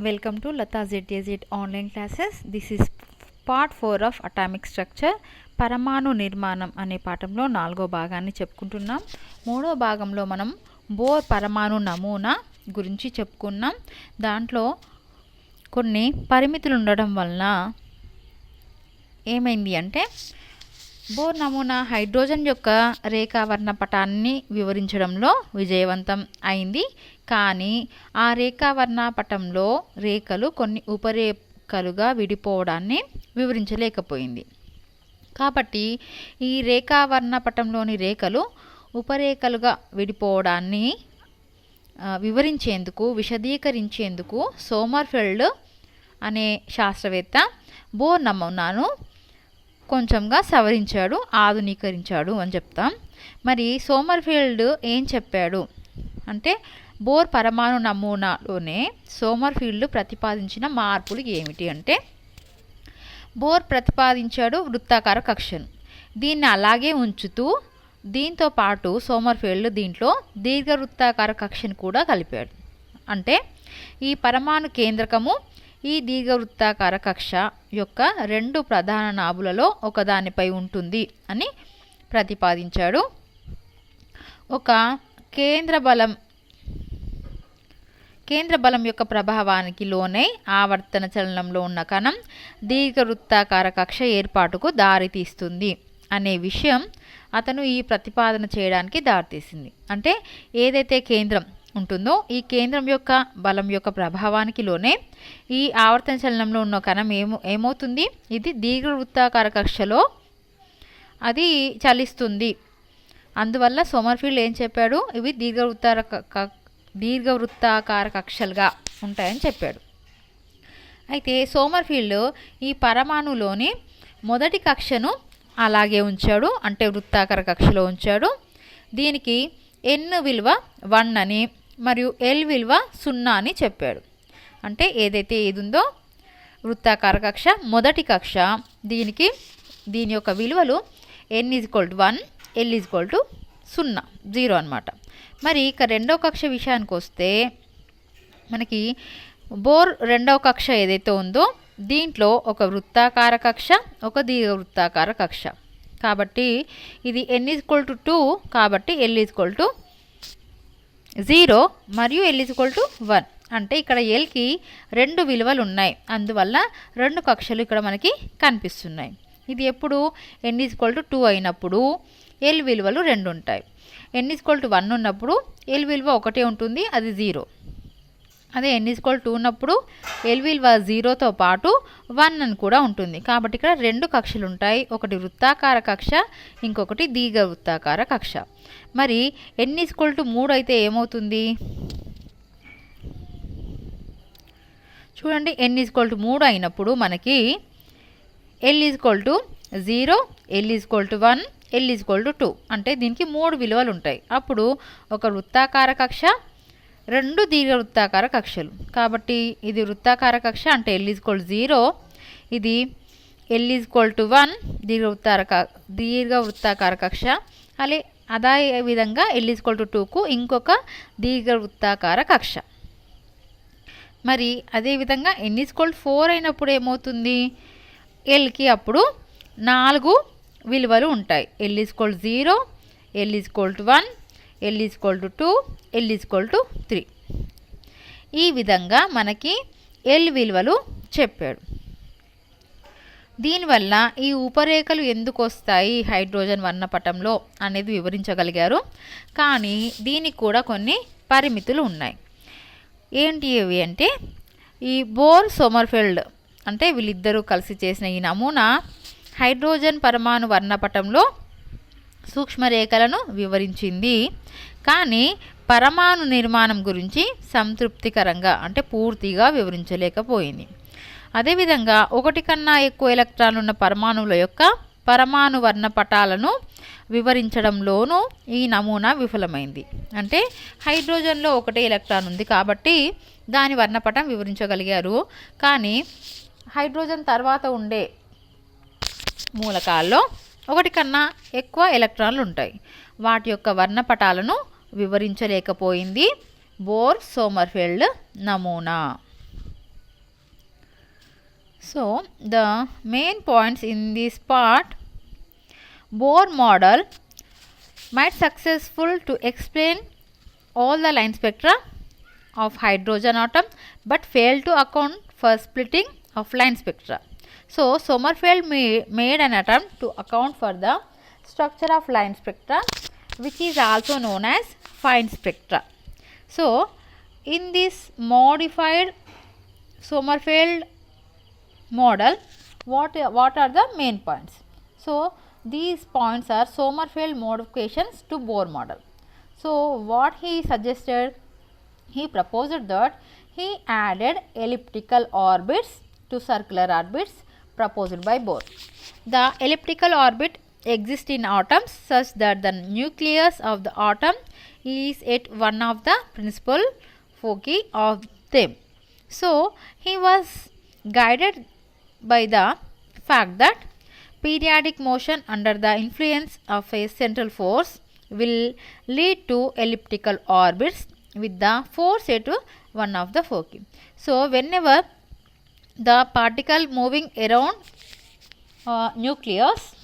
Welcome to Lata ZAZ online classes. This is part 4 of atomic structure. పరమాణు నిర్మాణం అనే పాఠంలో 4వ భాగాన్ని చెప్పుకుంటున్నాం. 3వ భాగంలో మనం బోర్ పరమాణు నమూనా గురించి చెప్పుకున్నాం. దాంట్లో కొన్ని పరిమితులు ఉండడం వలన ఏమైంది అంటే బోర్ నమూనా హైడ్రోజన్ యొక్క రేఖావర్ణ పటాన్ని వివరించడంలో విజయవంతం అయింది. కానీ ఆ రేఖావర్ణ పటంలో రేఖలు కొన్ని ఉపరేఖలుగా విడిపోవడాన్ని వివరించలేకపోయింది. కాబట్టి ఈ రేఖావర్ణ పటంలోని రేఖలు ఉపరేఖలుగా విడిపోవడాన్ని విశదీకరించేందుకు సోమర్ఫెల్డ్ అనే శాస్త్రవేత్త బోర్ నమూనాను కొంచెంగా సవరించాడు, ఆధునీకరించాడు అని చెప్తాం. మరి సోమర్ఫెల్డ్ ఏం చెప్పాడు అంటే బోర్ పరమాణు నమూనాలోనే సోమర్ఫెల్డ్ ప్రతిపాదించిన మార్పులు ఏమిటి అంటే బోర్ ప్రతిపాదించాడు వృత్తాకార కక్షను. దీన్ని అలాగే ఉంచుతూ దీంతో పాటు సోమర్ఫెల్డ్ దీంట్లో దీర్ఘవృత్తాకార కక్షను కూడా కలిపాడు. అంటే ఈ పరమాణు కేంద్రకము ఈ దీర్ఘవృత్తాకార కక్ష యొక్క 2 ప్రధాన నాభులలో ఒకదానిపై ఉంటుంది అని ప్రతిపాదించాడు. ఒక కేంద్ర బలం యొక్క ప్రభావానికి లోనై ఆవర్తన చలనంలో ఉన్న కణం దీర్ఘవృత్తాకార కక్ష ఏర్పాటుకు దారితీస్తుంది అనే విషయం అతను ఈ ప్రతిపాదన చేయడానికి దారితీసింది. అంటే ఏదైతే కేంద్రం ఉంటుందో ఈ కేంద్రం యొక్క బలం యొక్క ప్రభావానికి లోనే ఈ ఆవర్తన చలనంలో ఉన్న కణం ఏమవుతుంది, ఇది దీర్ఘవృత్తాకార కక్షలో అది చలిస్తుంది. అందువల్ల సోమర్ఫెల్డ్ ఏం చెప్పాడు, ఇవి దీర్ఘవృత్తాకార కక్షలుగా ఉంటాయని చెప్పాడు. అయితే సోమర్ఫెల్డ్ ఈ పరమాణులోని మొదటి కక్షను అలాగే ఉంచాడు, అంటే వృత్తాకార కక్షలో ఉంచాడు. దీనికి n విలువ 1 అని మరియు l విలువ 0 అని చెప్పాడు. అంటే ఏదైతే ఇది ఉందో వృత్తాకార కక్ష మొదటి కక్ష, దీని యొక్క విలువలు n = 1, l = 0 అన్నమాట. మరి ఇక రెండవ కక్ష విషయానికి వస్తే మనకి బోర్ రెండవ కక్ష ఏదైతే ఉందో దీంట్లో ఒక వృత్తాకార కక్ష, ఒక దీర్ఘవృత్తాకార కక్ష. కాబట్టి ఇది n = 2 కాబట్టి l = 0 మరియు l = 1. అంటే ఇక్కడ lకి 2 విలువలు ఉన్నాయి. అందువల్ల 2 కక్షలు ఇక్కడ మనకి కనిపిస్తున్నాయి. ఇది ఎప్పుడు n = 2 అయినప్పుడు l విలువలు 2 ఉంటాయి. n = 1 ఉన్నప్పుడు l విలువ 1 ఉంటుంది, అది 0. అదే n = 2 ఉన్నప్పుడు l విలువ 0తో పాటు 1 అని కూడా ఉంటుంది. కాబట్టి ఇక్కడ 2 కక్షలు ఉంటాయి, ఒకటి వృత్తాకార కక్ష, ఇంకొకటి దీర్ఘవృత్తాకార కక్ష. మరి n = 3 అయితే ఏమవుతుంది చూడండి. n = 3 అయినప్పుడు మనకి l = 0, l = 1, l = 2. అంటే దీనికి 3 విలువలు ఉంటాయి. అప్పుడు ఒక వృత్తాకార కక్ష, 2 దీర్ఘవృత్తాకార కక్షలు. కాబట్టి ఇది వృత్తాకార కక్ష అంటే l = 0, ఇది l = 1 దీర్ఘవృత్తాకార కక్ష. అదే విధంగా l = 2కు ఇంకొక దీర్ఘవృత్తాకార కక్ష. మరి అదేవిధంగా n = 4 అయినప్పుడు ఏమవుతుంది, lకి అప్పుడు 4 విలువలు ఉంటాయి. l = 0, l = 1, l = 2, l = 3. ఈ విధంగా మనకి l విలువలు చెప్పాడు. దీనివల్ల ఈ ఉపరేఖలు ఎందుకు వస్తాయి హైడ్రోజన్ వర్ణపటంలో అనేది వివరించగలిగారు. కానీ దీనికి కూడా కొన్ని పరిమితులు ఉన్నాయి. ఏంటి ఇవి అంటే ఈ బోర్ సోమర్ఫెల్డ్ అంటే వీళ్ళిద్దరూ కలిసి చేసిన ఈ నమూనా హైడ్రోజన్ పరమాణు వర్ణపటంలో సూక్ష్మరేఖలను వివరించింది. కానీ పరమాణు నిర్మాణం గురించి సంతృప్తికరంగా అంటే పూర్తిగా వివరించలేకపోయింది. అదేవిధంగా ఒకటి కన్నా ఎక్కువ ఎలక్ట్రాన్లు ఉన్న పరమాణువుల యొక్క పరమాణు వర్ణపటాలను వివరించడంలోనూ ఈ నమూనా విఫలమైంది. అంటే హైడ్రోజన్లో ఒకటే ఎలక్ట్రాన్ ఉంది కాబట్టి దాని వర్ణపటం వివరించగలిగారు. కానీ హైడ్రోజన్ తర్వాత ఉండే మూలకాల్లో ఒకటి కన్నా ఎక్కువ ఎలక్ట్రాన్లు ఉంటాయి, వాటి యొక్క వర్ణపటాలను వివరించలేకపోయింది బోర్ సోమర్ఫెల్డ్ నమూనా. So the main points in this part, Bohr model might successful to explain all the line spectra of hydrogen atom but failed to account for splitting of line spectra. So Sommerfeld made an attempt to account for the structure of line spectra, which is also known as fine spectra. So in this modified Sommerfeld model, what are the main points? So these points are Sommerfeld modifications to Bohr model. So what he suggested, he proposed that he added elliptical orbits to circular orbits proposed by Bohr. The elliptical orbit exists in atoms such that the nucleus of the atom is at one of the principal foci of them. So he was guided by the fact that periodic motion under the influence of a central force will lead to elliptical orbits with the force at one of the foci. So whenever the particle moving around nucleus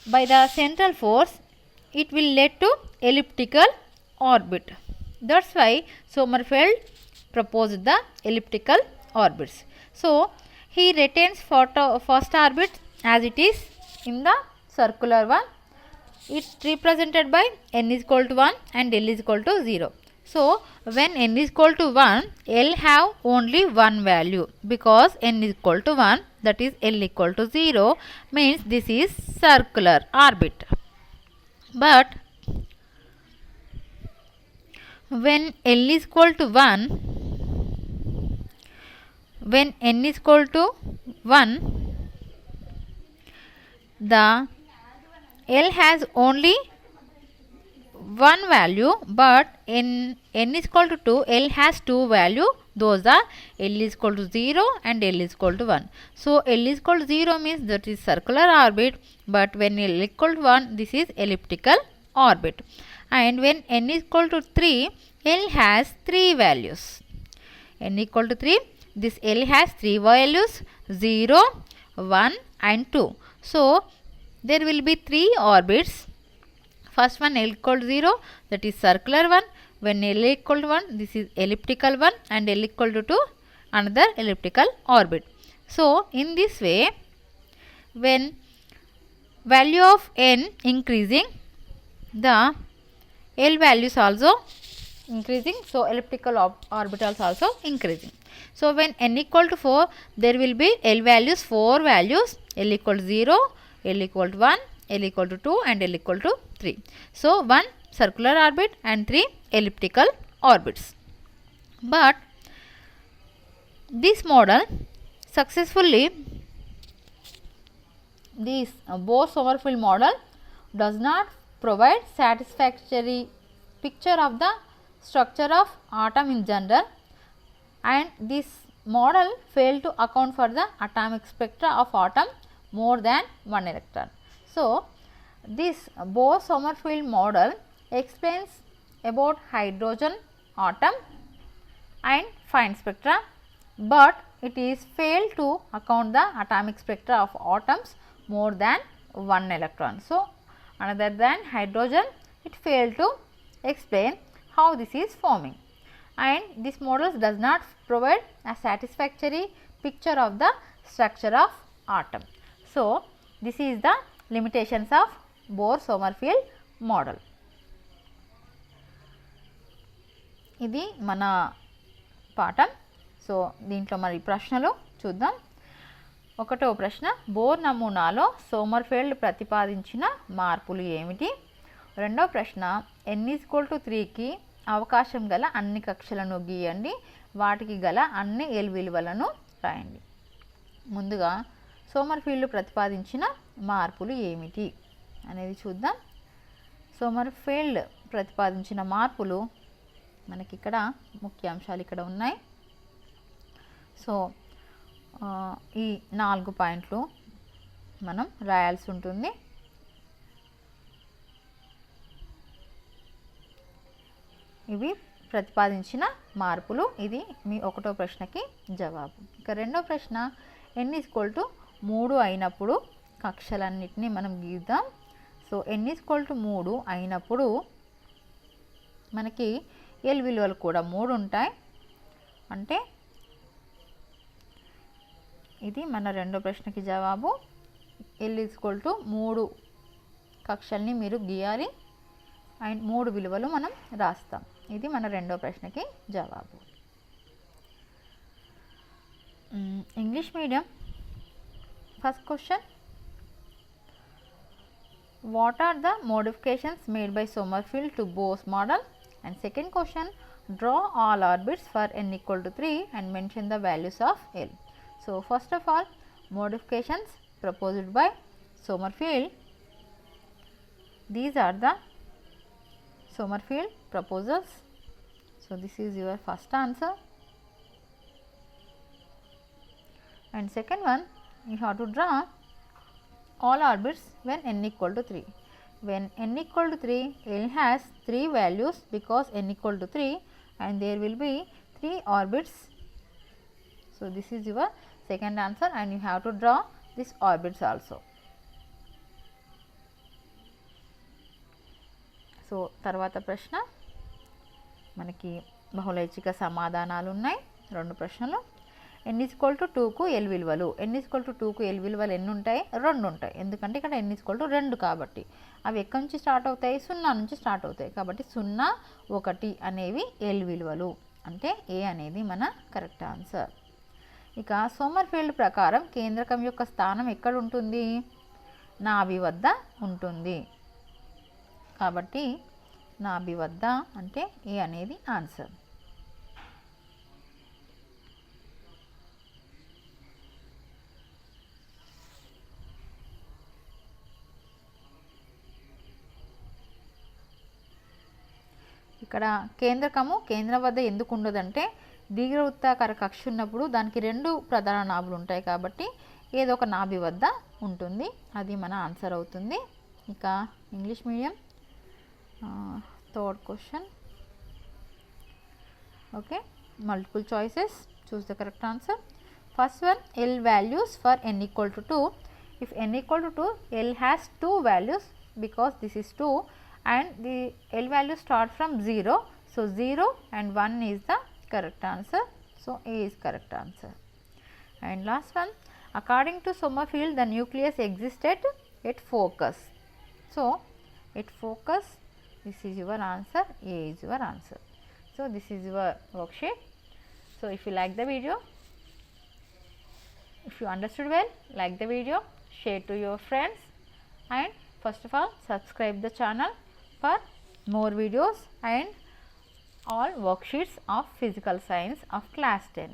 by the central force, it will lead to elliptical orbit. That's why Sommerfeld proposed the elliptical orbits. So he retains first orbit as it is in the circular one. It's represented by n is equal to 1 and L is equal to 0. So when n is equal to 1, L have only one value, because n is equal to 1, that is L equal to 0, means this is circular orbit. But when L is equal to 1, when n is equal to 1, the L has only one value, but in n is equal to 2, L has two value. Those are L is equal to 0 and L is equal to 1. So L is equal to 0 means that is circular orbit, but when L is equal to 1, this is elliptical orbit. And when n is equal to 3, L has 3 values. N equal to 3, this L has 3 values, 0, 1 and 2. So there will be 3 orbits. First one L equal to 0, that is circular one. When L equal to 1, this is elliptical one, and L equal to 2, another elliptical orbit. So in this way, when value of n increasing, the L values also increasing, so elliptical orbitals also increasing. So when n equal to 4, there will be L values, 4 values, L equal to 0, L equal to 1, L equal to 2 and L equal to 3. So 1 circular orbit and 3 elliptical orbits. But this model successfully, this Bohr-Sommerfeld model does not provide satisfactory picture of the structure of atom in general, and this model failed to account for the atomic spectra of atom more than 1 electron. So this Bohr-Sommerfeld model explains about hydrogen atom and fine spectra, but it is failed to account the atomic spectra of atoms more than 1 electron. So other than hydrogen, it failed to explain how this is forming, and this model does not provide a satisfactory picture of the structure of atom. So this is the limitations of Bohr-Sommerfeld model. ఇది మన పాఠం. So దీంట్లో మరి ప్రశ్నలు చూద్దాం. ఒకటో ప్రశ్న, bore నమూనాలో సోమర్ఫెల్డ్ ప్రతిపాదించిన మార్పులు ఏమిటి? రెండో ప్రశ్న, n=3కి అవకాశం గల అన్ని కక్షలను గీయండి, వాటికి గల అన్ని ఎల్ విలువలను రాయండి. ముందుగా సోమర్ఫెల్డ్ ప్రతిపాదించిన మార్పులు ఏమిటి అనేది చూద్దాం. సోమర్ఫెల్డ్ ప్రతిపాదించిన మార్పులు మనకి ఇక్కడ ముఖ్యాంశాలు ఇక్కడ ఉన్నాయి. సో ఈ 4 పాయింట్లు మనం రాయాల్సి ఉంటుంది. ఇవి ప్రతిపాదించిన మార్పులు. ఇది మీ ఒకటో ప్రశ్నకి జవాబు. ఇక రెండో ప్రశ్న, n ఈక్వల్ టు 3 అయినప్పుడు కక్షలన్నిటినీ మనం గీద్దాం. సో n ఈక్వల్ టు 3 అయినప్పుడు మనకి ఎల్ విలువలు కూడా 3 ఉంటాయి. అంటే ఇది మన రెండో ప్రశ్నకి జవాబు. ఎల్ ఈక్వల్ టు 3 కక్షల్ని మీరు గీయాలి అండ్ 3 విలువలు మనం రాస్తాం. ఇది మన రెండో ప్రశ్నకి జవాబు. English medium first question, what are the modifications made by Sommerfeld to Bohr's model? And second question, draw all orbits for n equal to 3 and mention the values of L. So first of all, modifications proposed by Sommerfeld. These are the Sommerfeld proposals. So this is your first answer. And second one, you have to draw all orbits when n equal to 3. When n equal to 3, L has 3 values because n equal to 3 and there will be 3 orbits. So this is your second answer and you have to draw these orbits also. So తర్వాత ప్రశ్న మనకి బహుళైచ్ఛిక సమాధానాలు ఉన్నాయి. రెండు ప్రశ్నలు. n equal to 2కు l విలువలు. n equal to 2కు l విలువలు ఎన్ని ఉంటాయి? 2 ఉంటాయి. ఎందుకంటే ఇక్కడ n ఈక్వల్ టు 2 కాబట్టి. అవి ఎక్కడి నుంచి స్టార్ట్ అవుతాయి? 0 నుంచి స్టార్ట్ అవుతాయి. కాబట్టి 0, 1 అనేవి l విలువలు. అంటే ఏ అనేది మన కరెక్ట్ ఆన్సర్. ఇక సోమర్ఫీల్డ్ ప్రకారం కేంద్రకం యొక్క స్థానం ఎక్కడ ఉంటుంది? నాభి వద్ద ఉంటుంది. కాబట్టి నాభి వద్ద అంటే ఏ అనేది ఆన్సర్. ఇక్కడ కేంద్రకము కేంద్రం వద్ద ఎందుకు ఉండదంటే దీర్ఘవృత్తాకార కక్ష ఉన్నప్పుడు దానికి 2 ప్రధాన నాభులు ఉంటాయి కాబట్టి ఏదో ఒక నాభి వద్ద ఉంటుంది. అది మన ఆన్సర్ అవుతుంది. ఇక English medium third question. Okay, multiple choices. Choose the correct answer. First one, L values for n equal to 2. If n equal to 2, L has 2 values because this is 2 and the L value start from 0. So 0 and 1 is the correct answer. So A is correct answer. And last one, according to Sommerfeld, the nucleus existed at focus. So at focus, this is your answer. A is your answer. So this is your worksheet. So if you like the video, if you understood well, like the video, share to your friends, and first of all subscribe the channel for more videos and all worksheets of physical science of class 10.